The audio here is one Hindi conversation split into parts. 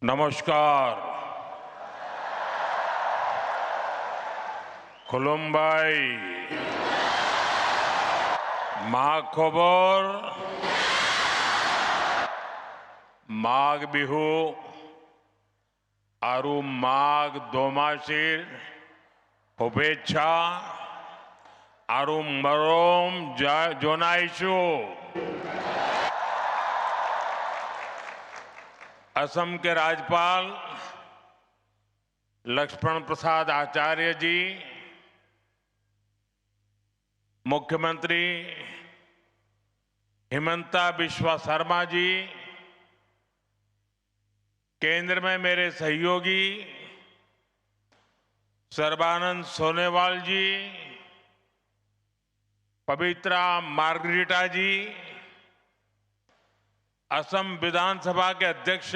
नमस्कार। खुलुमबाई। मा खबर माघ बिहू आरु माघ दोमासीर शुभेच्छा आरु मरोम जोनाइशु। असम के राज्यपाल लक्ष्मण प्रसाद आचार्य जी, मुख्यमंत्री हिमंता बिस्वा शर्मा जी, केंद्र में मेरे सहयोगी सर्बानंद सोनोवाल जी, पवित्रा मार्गरीटा जी, असम विधानसभा के अध्यक्ष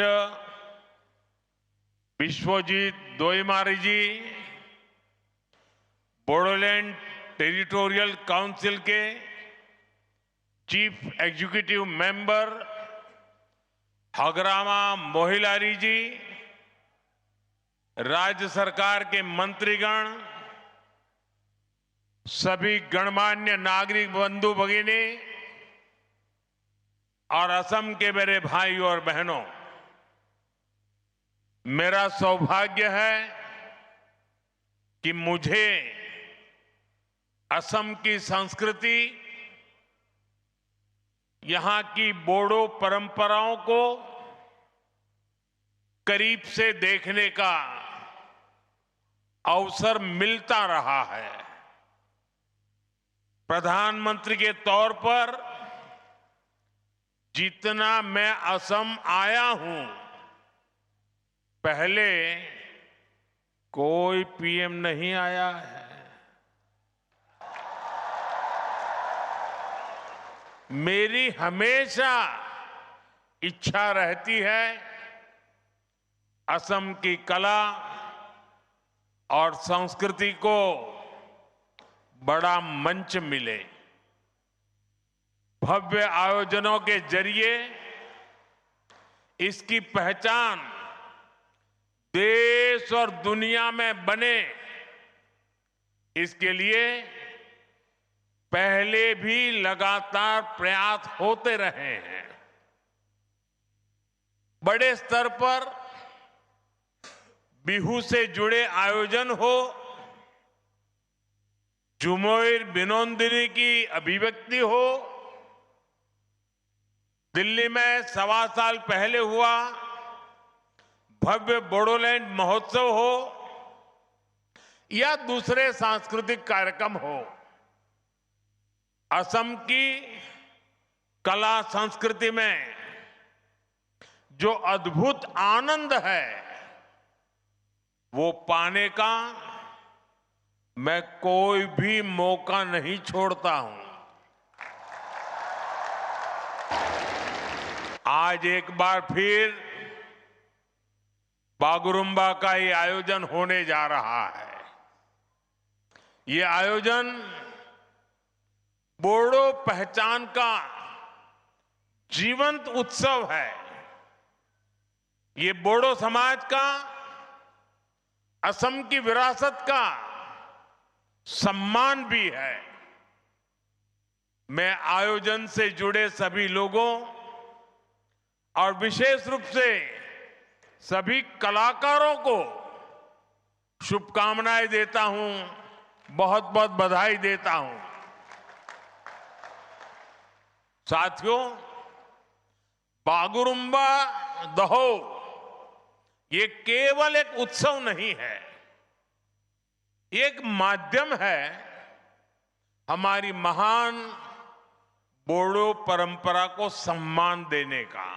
विश्वजीत दोईमारी जी, बोडोलैंड टेरिटोरियल काउंसिल के chief executive member Hagrama Mohilary ji, राज्य सरकार के मंत्रीगण, सभी गणमान्य नागरिक बंधु भगिनी और असम के मेरे भाई और बहनों, मेरा सौभाग्य है कि मुझे असम की संस्कृति, यहां की बोडो परंपराओं को करीब से देखने का अवसर मिलता रहा है। प्रधानमंत्री के तौर पर जितना मैं असम आया हूं, पहले कोई पीएम नहीं आया है। मेरी हमेशा इच्छा रहती है असम की कला और संस्कृति को बड़ा मंच मिले। भव्य आयोजनों के जरिए इसकी पहचान देश और दुनिया में बने, इसके लिए पहले भी लगातार प्रयास होते रहे हैं। बड़े स्तर पर बिहू से जुड़े आयोजन हो, झुमोर बिनोंदिनी की अभिव्यक्ति हो, दिल्ली में 1.25 साल पहले हुआ भव्य बोडोलैंड महोत्सव हो या दूसरे सांस्कृतिक कार्यक्रम हो, असम की कला संस्कृति में जो अद्भुत आनंद है, वो पाने का मैं कोई भी मौका नहीं छोड़ता हूं। आज एक बार फिर बागुरुम्बा का ये आयोजन होने जा रहा है। ये आयोजन बोडो पहचान का जीवंत उत्सव है। ये बोडो समाज का, असम की विरासत का सम्मान भी है। मैं आयोजन से जुड़े सभी लोगों और विशेष रूप से सभी कलाकारों को शुभकामनाएं देता हूं, बहुत बहुत बधाई देता हूं। साथियों, बागुरुम्बा दहो ये केवल एक उत्सव नहीं है, एक माध्यम है हमारी महान बोडो परंपरा को सम्मान देने का।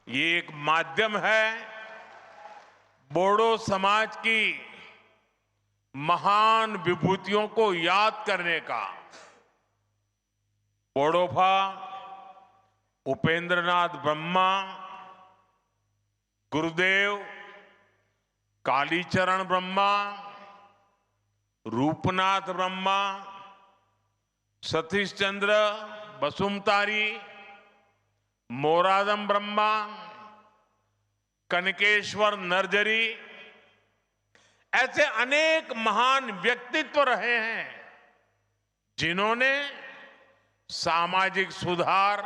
ये एक माध्यम है बोडो समाज की महान विभूतियों को याद करने का। बोडोफा उपेंद्रनाथ ब्रह्मा, गुरुदेव कालीचरण ब्रह्मा, रूपनाथ ब्रह्मा, सतीश चंद्र बसुमतारी, मोरादम ब्रह्मा, कनकेश्वर नर्जरी, ऐसे अनेक महान व्यक्तित्व रहे हैं जिन्होंने सामाजिक सुधार,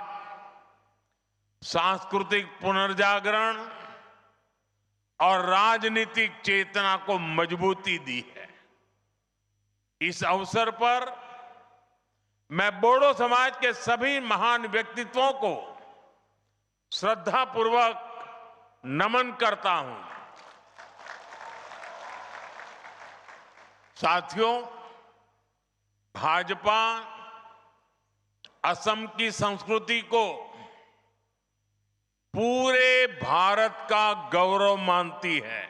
सांस्कृतिक पुनर्जागरण और राजनीतिक चेतना को मजबूती दी है। इस अवसर पर मैं बोडो समाज के सभी महान व्यक्तित्वों को श्रद्धापूर्वक नमन करता हूं। साथियों, भाजपा असम की संस्कृति को पूरे भारत का गौरव मानती है।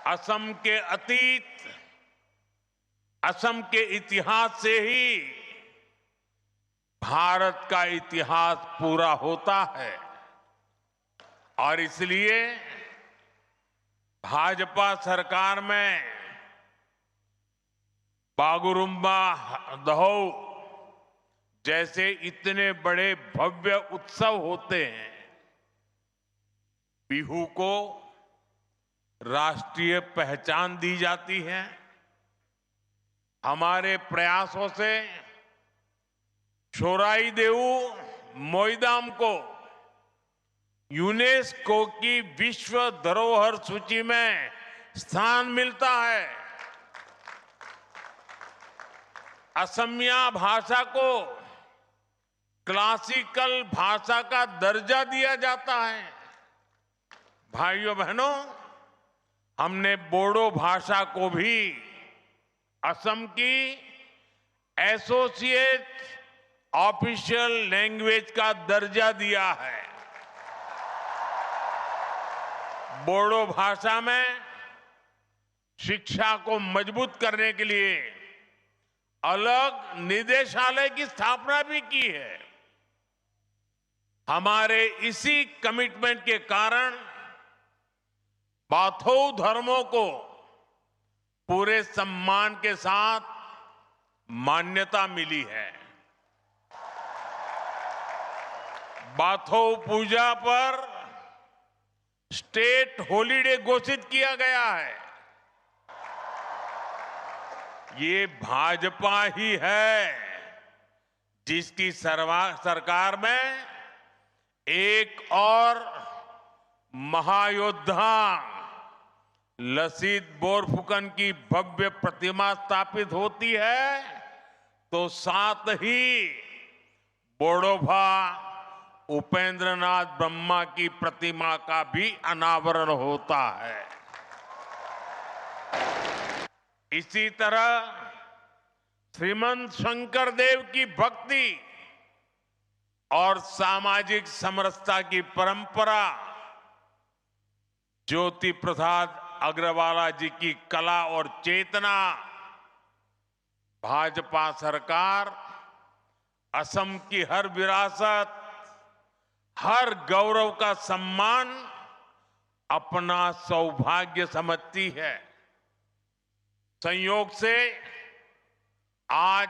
असम के अतीत, असम के इतिहास से ही भारत का इतिहास पूरा होता है और इसलिए भाजपा सरकार में बागुरुम्बा दहौ जैसे इतने बड़े भव्य उत्सव होते हैं। बिहू को राष्ट्रीय पहचान दी जाती है। हमारे प्रयासों से छोराई देऊ मोईदाम को यूनेस्को की विश्व धरोहर सूची में स्थान मिलता है। असमिया भाषा को क्लासिकल भाषा का दर्जा दिया जाता है। भाइयों बहनों, हमने बोडो भाषा को भी असम की एसोसिएट ऑफिशियल लैंग्वेज का दर्जा दिया है। बोडो भाषा में शिक्षा को मजबूत करने के लिए अलग निदेशालय की स्थापना भी की है। हमारे इसी कमिटमेंट के कारण बाथौ धर्मों को पूरे सम्मान के साथ मान्यता मिली है। बाथौ पूजा पर स्टेट हॉलिडे घोषित किया गया है। ये भाजपा ही है जिसकी सरकार में एक और महायोद्धा लसीत बोरफुकन की भव्य प्रतिमा स्थापित होती है तो साथ ही बोडोभा उपेंद्रनाथ ब्रह्मा की प्रतिमा का भी अनावरण होता है। इसी तरह श्रीमंत शंकर देव की भक्ति और सामाजिक समरसता की परंपरा, ज्योति प्रसाद अग्रवाला जी की कला और चेतना, भाजपा सरकार असम की हर विरासत, हर गौरव का सम्मान अपना सौभाग्य समझती है। संयोग से आज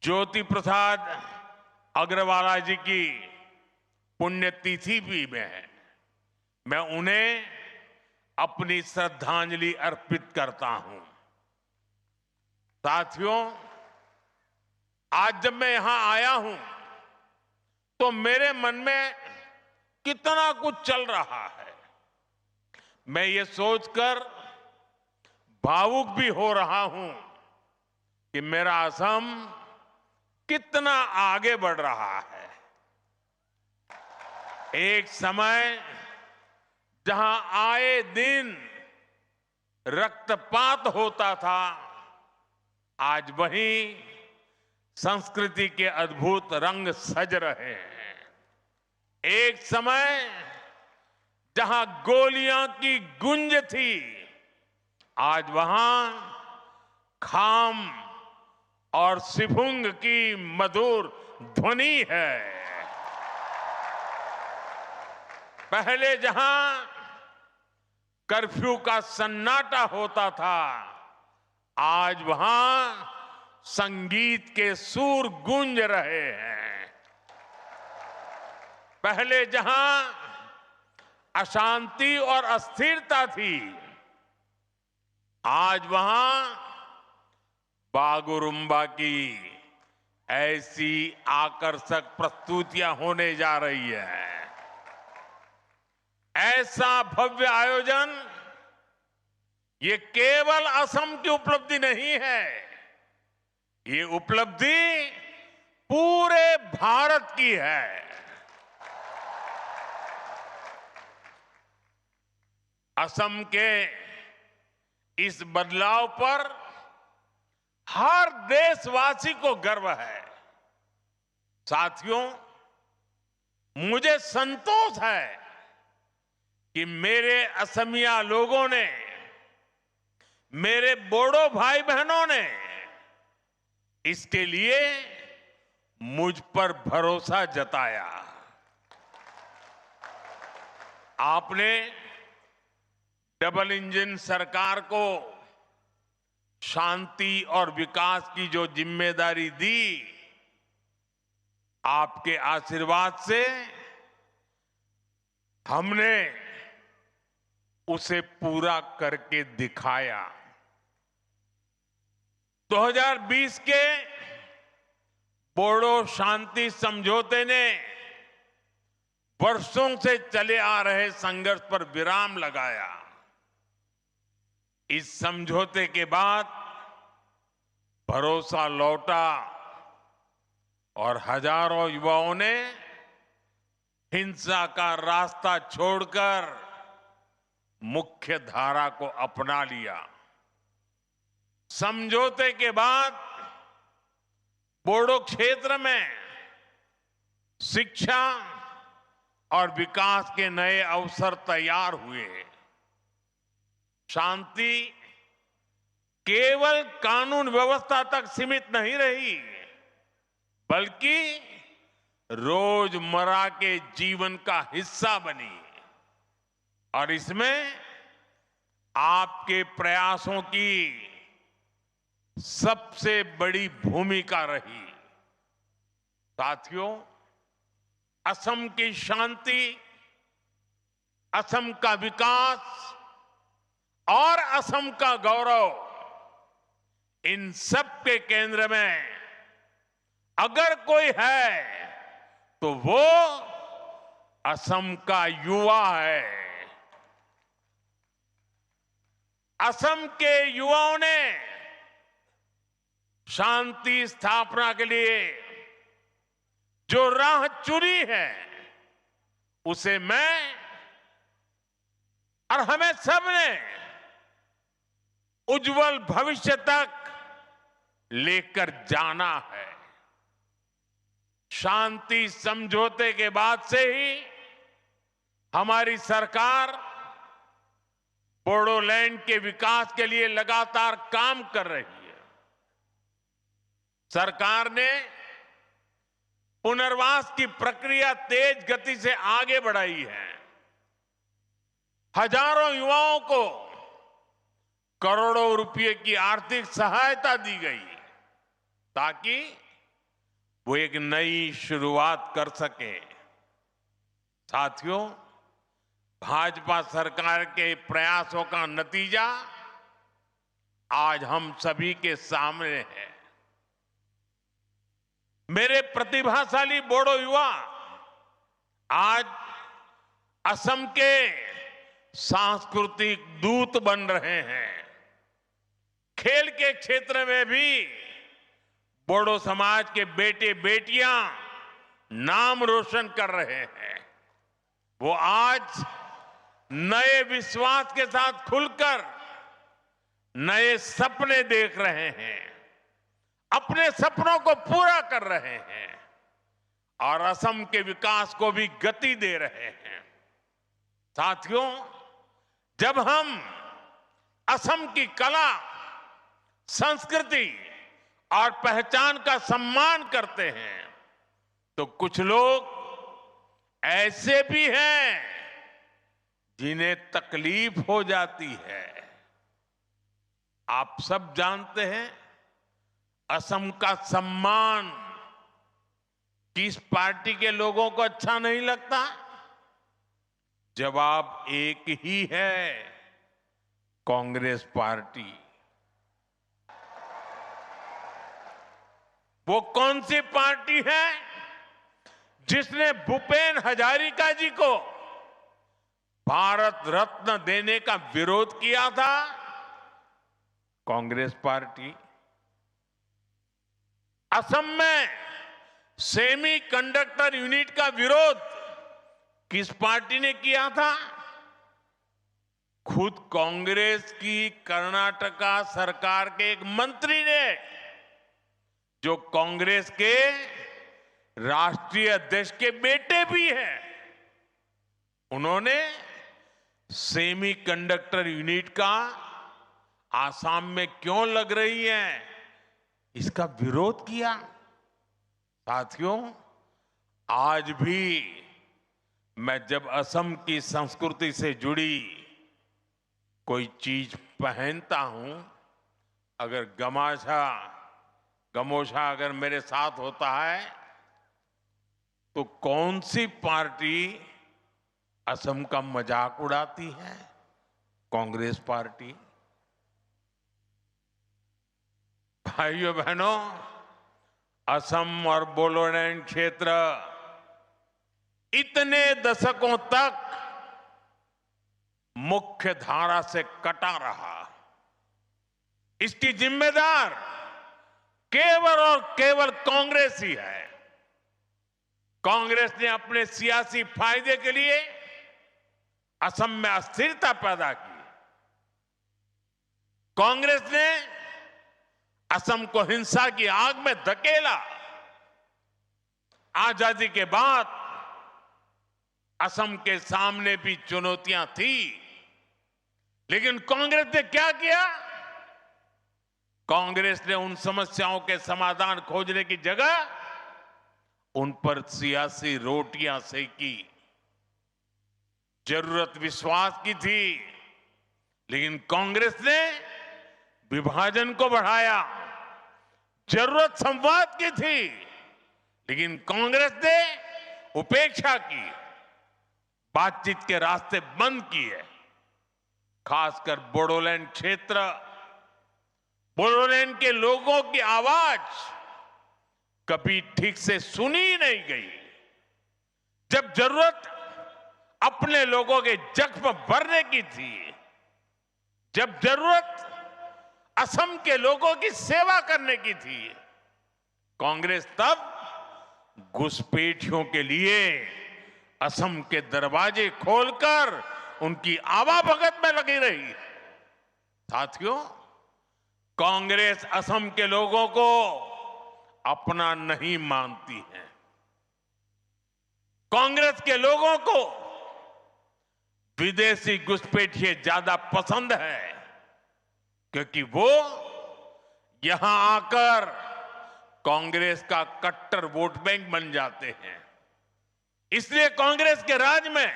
ज्योति प्रसाद अग्रवाला जी की पुण्यतिथि भी में है। मैं उन्हें अपनी श्रद्धांजलि अर्पित करता हूं। साथियों, आज जब मैं यहां आया हूं तो मेरे मन में कितना कुछ चल रहा है। मैं ये सोचकर भावुक भी हो रहा हूं कि मेरा असम कितना आगे बढ़ रहा है। एक समय जहां आए दिन रक्तपात होता था, आज वहीं संस्कृति के अद्भुत रंग सज रहे हैं। एक समय जहां गोलियां की गूंज थी, आज वहां खाम और सिफुंग की मधुर ध्वनि है। पहले जहां कर्फ्यू का सन्नाटा होता था, आज वहां संगीत के सुर गूंज रहे हैं। पहले जहां अशांति और अस्थिरता थी, आज वहां बागुरुम्बा की ऐसी आकर्षक प्रस्तुतियां होने जा रही है। ऐसा भव्य आयोजन ये केवल असम की उपलब्धि नहीं है, ये उपलब्धि पूरे भारत की है। असम के इस बदलाव पर हर देशवासी को गर्व है। साथियों, मुझे संतोष है कि मेरे असमिया लोगों ने, मेरे बोडो भाई बहनों ने इसके लिए मुझ पर भरोसा जताया। आपने डबल इंजन सरकार को शांति और विकास की जो जिम्मेदारी दी, आपके आशीर्वाद से हमने उसे पूरा करके दिखाया। 2020 के बोडो शांति समझौते ने वर्षों से चले आ रहे संघर्ष पर विराम लगाया। इस समझौते के बाद भरोसा लौटा और हजारों युवाओं ने हिंसा का रास्ता छोड़कर मुख्य धारा को अपना लिया। समझौते के बाद बोडो क्षेत्र में शिक्षा और विकास के नए अवसर तैयार हुए। शांति केवल कानून व्यवस्था तक सीमित नहीं रही, बल्कि रोजमर्रा के जीवन का हिस्सा बनी। और इसमें आपके प्रयासों की सबसे बड़ी भूमिका रही। साथियों, असम की शांति, असम का विकास और असम का गौरव, इन सब के केंद्र में अगर कोई है तो वो असम का युवा है। असम के युवाओं ने शांति स्थापना के लिए जो राह चुनी है, उसे मैं और हमें सबने उज्जवल भविष्य तक लेकर जाना है। शांति समझौते के बाद से ही हमारी सरकार बोडोलैंड के विकास के लिए लगातार काम कर रही है। सरकार ने पुनर्वास की प्रक्रिया तेज गति से आगे बढ़ाई है। हजारों युवाओं को करोड़ों रुपए की आर्थिक सहायता दी गई ताकि वो एक नई शुरुआत कर सके। साथियों, भाजपा सरकार के प्रयासों का नतीजा आज हम सभी के सामने है। मेरे प्रतिभाशाली बोडो युवा आज असम के सांस्कृतिक दूत बन रहे हैं। खेल के क्षेत्र में भी बोडो समाज के बेटे बेटियां नाम रोशन कर रहे हैं। वो आज नए विश्वास के साथ खुलकर नए सपने देख रहे हैं, अपने सपनों को पूरा कर रहे हैं और असम के विकास को भी गति दे रहे हैं। साथियों, जब हम असम की कला, संस्कृति और पहचान का सम्मान करते हैं तो कुछ लोग ऐसे भी हैं जिन्हें तकलीफ हो जाती है। आप सब जानते हैं, असम का सम्मान किस पार्टी के लोगों को अच्छा नहीं लगता? जवाब एक ही है, कांग्रेस पार्टी। वो कौन सी पार्टी है जिसने भूपेन हजारिका जी को भारत रत्न देने का विरोध किया था? कांग्रेस पार्टी। असम में सेमी कंडक्टर यूनिट का विरोध किस पार्टी ने किया था? खुद कांग्रेस की कर्नाटका सरकार के एक मंत्री ने, जो कांग्रेस के राष्ट्रीय अध्यक्ष के बेटे भी हैं, उन्होंने सेमी कंडक्टर यूनिट का आसाम में क्यों लग रही है, इसका विरोध किया। साथियों, आज भी मैं जब असम की संस्कृति से जुड़ी कोई चीज पहनता हूं, अगर गमोछा अगर मेरे साथ होता है, तो कौन सी पार्टी असम का मजाक उड़ाती है? कांग्रेस पार्टी। भाइयों बहनों, असम और बोडोलैंड क्षेत्र इतने दशकों तक मुख्य धारा से कटा रहा। इसकी जिम्मेदार केवल और केवल कांग्रेस ही है। कांग्रेस ने अपने सियासी फायदे के लिए असम में अस्थिरता पैदा की। कांग्रेस ने असम को हिंसा की आग में धकेला। आजादी के बाद असम के सामने भी चुनौतियां थी, लेकिन कांग्रेस ने क्या किया? कांग्रेस ने उन समस्याओं के समाधान खोजने की जगह उन पर सियासी रोटियां सेकी। जरूरत विश्वास की थी, लेकिन कांग्रेस ने विभाजन को बढ़ाया। जरूरत संवाद की थी, लेकिन कांग्रेस ने उपेक्षा की, बातचीत के रास्ते बंद किए। खासकर बोडोलैंड क्षेत्र, बोडोलैंड के लोगों की आवाज कभी ठीक से सुनी ही नहीं गई। जब जरूरत अपने लोगों के जख्म भरने की थी, जब जरूरत असम के लोगों की सेवा करने की थी, कांग्रेस तब घुसपैठियों के लिए असम के दरवाजे खोलकर उनकी आवाभगत में लगी रही। साथियों, कांग्रेस असम के लोगों को अपना नहीं मानती है। कांग्रेस के लोगों को विदेशी घुसपैठिए ज्यादा पसंद है, क्योंकि वो यहां आकर कांग्रेस का कट्टर वोट बैंक बन जाते हैं। इसलिए कांग्रेस के राज में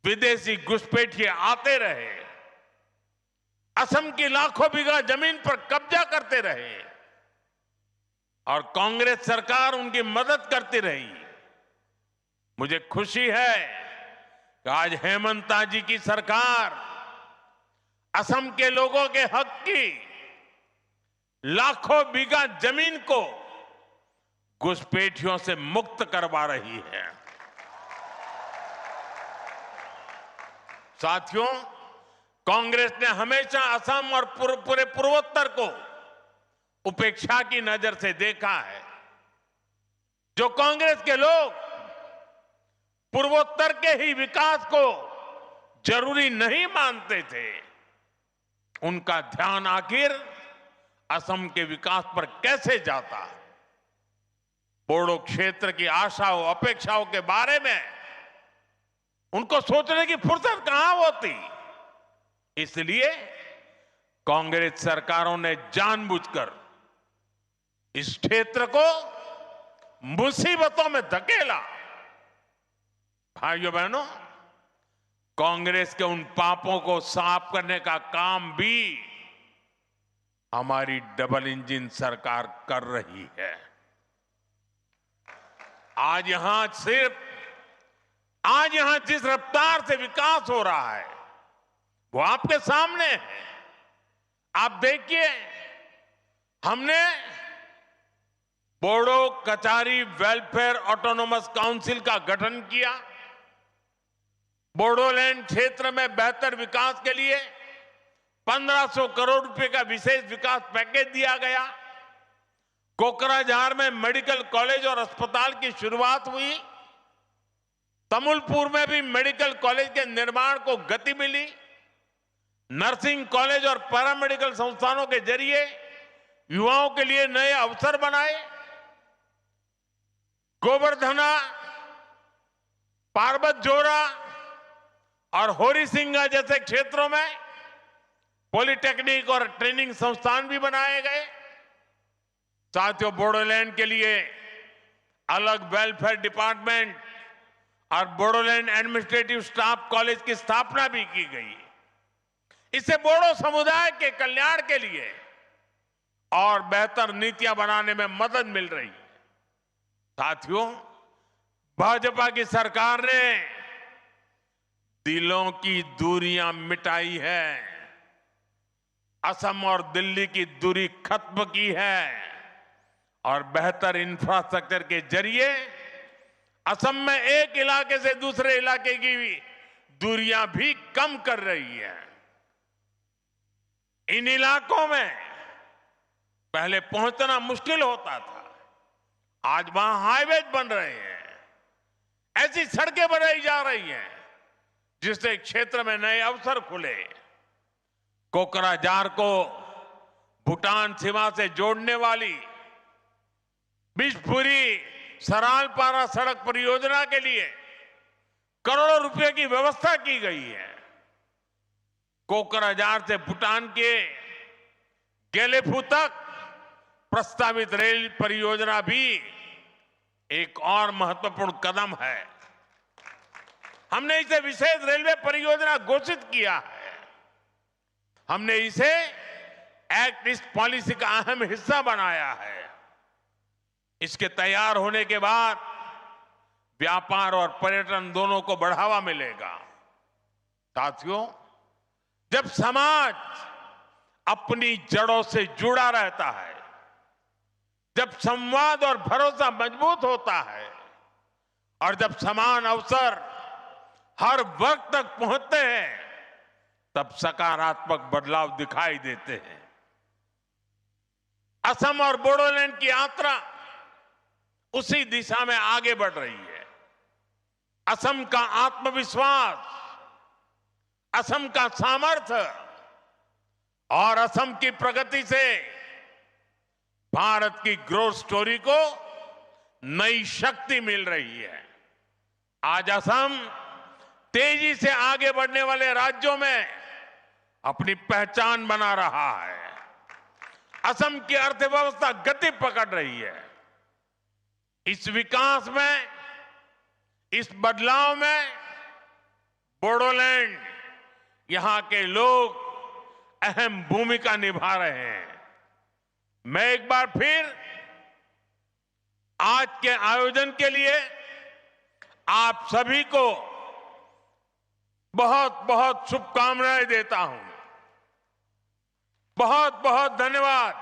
विदेशी घुसपैठिए आते रहे, असम की लाखों बीघा जमीन पर कब्जा करते रहे और कांग्रेस सरकार उनकी मदद करती रही। मुझे खुशी है कि आज हेमंता जी की सरकार असम के लोगों के हक की लाखों बीघा जमीन को घुसपैठियों से मुक्त करवा रही है। साथियों, कांग्रेस ने हमेशा असम और पूरे पूर्वोत्तर को उपेक्षा की नजर से देखा है। जो कांग्रेस के लोग पूर्वोत्तर के ही विकास को जरूरी नहीं मानते थे, उनका ध्यान आखिर असम के विकास पर कैसे जाता। बोडो क्षेत्र की आशाओं अपेक्षाओं के बारे में उनको सोचने की फुर्सत कहां होती। इसलिए कांग्रेस सरकारों ने जानबूझकर इस क्षेत्र को मुसीबतों में धकेला। भाइयों बहनों, कांग्रेस के उन पापों को साफ करने का काम भी हमारी डबल इंजन सरकार कर रही है। आज यहां जिस रफ्तार से विकास हो रहा है वो आपके सामने है। आप देखिए, हमने Bodo Kachari welfare autonomous council का गठन किया। बोडोलैंड क्षेत्र में बेहतर विकास के लिए 1500 करोड़ रुपए का विशेष विकास पैकेज दिया गया। कोकराझार में मेडिकल कॉलेज और अस्पताल की शुरुआत हुई। तमुलपुर में भी मेडिकल कॉलेज के निर्माण को गति मिली। नर्सिंग कॉलेज और पैरामेडिकल संस्थानों के जरिए युवाओं के लिए नए अवसर बनाए। गोवर्धना, पार्वतजोरा और होरीसिंगा जैसे क्षेत्रों में पॉलिटेक्निक और ट्रेनिंग संस्थान भी बनाए गए। साथियों, बोडोलैंड के लिए अलग वेलफेयर डिपार्टमेंट और बोडोलैंड एडमिनिस्ट्रेटिव स्टाफ कॉलेज की स्थापना भी की गई। इससे बोडो समुदाय के कल्याण के लिए और बेहतर नीतियां बनाने में मदद मिल रही है। साथियों, भाजपा की सरकार ने दिलों की दूरियां मिटाई है, असम और दिल्ली की दूरी खत्म की है और बेहतर इंफ्रास्ट्रक्चर के जरिए असम में एक इलाके से दूसरे इलाके की दूरियां भी कम कर रही है। इन इलाकों में पहले पहुंचना मुश्किल होता था, आज वहां हाईवेज बन रहे हैं, ऐसी सड़कें बनाई जा रही हैं जिससे क्षेत्र में नए अवसर खुले। कोकराझार को भूटान सीमा से जोड़ने वाली बिशपुरी सरालपारा सड़क परियोजना के लिए करोड़ों रुपए की व्यवस्था की गई है। कोकराझार से भूटान के गेलेफू तक प्रस्तावित रेल परियोजना भी एक और महत्वपूर्ण कदम है। हमने इसे विशेष रेलवे परियोजना घोषित किया है। हमने इसे एक्ट ईस्ट पॉलिसी का अहम हिस्सा बनाया है। इसके तैयार होने के बाद व्यापार और पर्यटन दोनों को बढ़ावा मिलेगा। साथियों, जब समाज अपनी जड़ों से जुड़ा रहता है, जब संवाद और भरोसा मजबूत होता है और जब समान अवसर हर वर्ग तक पहुंचते हैं, तब सकारात्मक बदलाव दिखाई देते हैं। असम और बोडोलैंड की यात्रा उसी दिशा में आगे बढ़ रही है। असम का आत्मविश्वास, असम का सामर्थ्य और असम की प्रगति से भारत की ग्रोथ स्टोरी को नई शक्ति मिल रही है। आज असम तेजी से आगे बढ़ने वाले राज्यों में अपनी पहचान बना रहा है। असम की अर्थव्यवस्था गति पकड़ रही है। इस विकास में, इस बदलाव में बोडोलैंड, यहां के लोग अहम भूमिका निभा रहे हैं। मैं एक बार फिर आज के आयोजन के लिए आप सभी को बहुत बहुत शुभकामनाएं देता हूं। बहुत बहुत धन्यवाद।